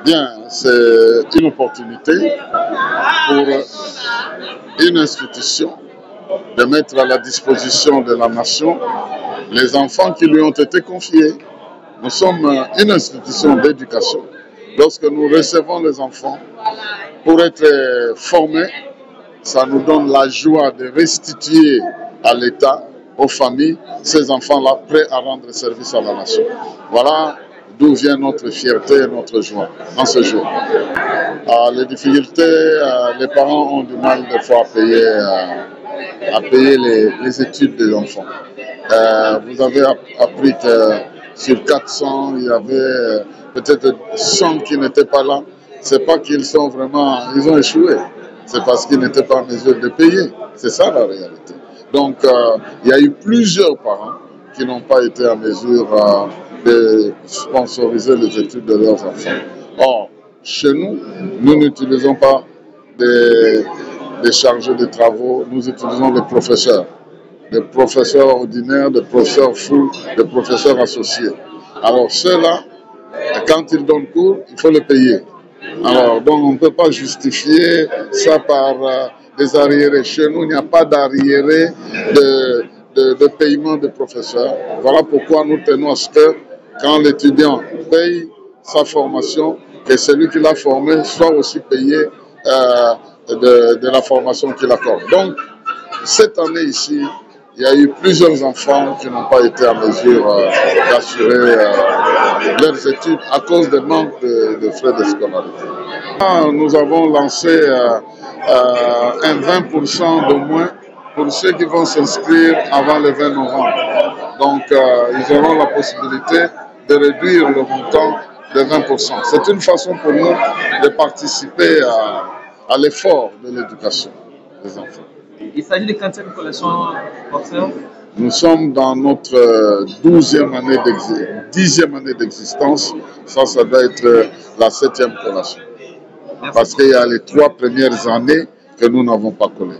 Bien, c'est une opportunité pour une institution de mettre à la disposition de la nation les enfants qui lui ont été confiés. Nous sommes une institution d'éducation. Lorsque nous recevons les enfants pour être formés, ça nous donne la joie de restituer à l'État, aux familles, ces enfants-là prêts à rendre service à la nation. Voilà d'où vient notre fierté et notre joie en ce jour. Les difficultés, les parents ont du mal des fois à payer les études des enfants. Vous avez appris que sur 400, il y avait peut-être 100 qui n'étaient pas là. C'est pas qu'ils sont vraiment, ils ont échoué. C'est parce qu'ils n'étaient pas en mesure de payer. C'est ça la réalité. Donc, il y a eu plusieurs parents qui n'ont pas été en mesure de sponsoriser les études de leurs enfants. Or, chez nous, nous n'utilisons pas des chargés de travaux, nous utilisons des professeurs ordinaires, des professeurs fous, des professeurs associés. Alors ceux-là, quand ils donnent cours, il faut les payer. Alors donc on ne peut pas justifier ça par des arriérés. Chez nous, il n'y a pas d'arriérés de paiement des professeurs. Voilà pourquoi nous tenons à ce que quand l'étudiant paye sa formation, que celui qui l'a formé soit aussi payé de la formation qu'il accorde. Donc, cette année ici, il y a eu plusieurs enfants qui n'ont pas été en mesure d'assurer leurs études à cause des manques de frais de scolarité. Nous avons lancé un 20% de moins pour ceux qui vont s'inscrire avant le 20 novembre. Donc, ils auront la possibilité de réduire le montant de 20%. C'est une façon pour nous de participer à l'effort de l'éducation des enfants. Il s'agit de quantième collection, professeur? Nous sommes dans notre 10e année d'existence. Ça doit être la 7e collation. Parce qu'il y a les 3 premières années que nous n'avons pas collé.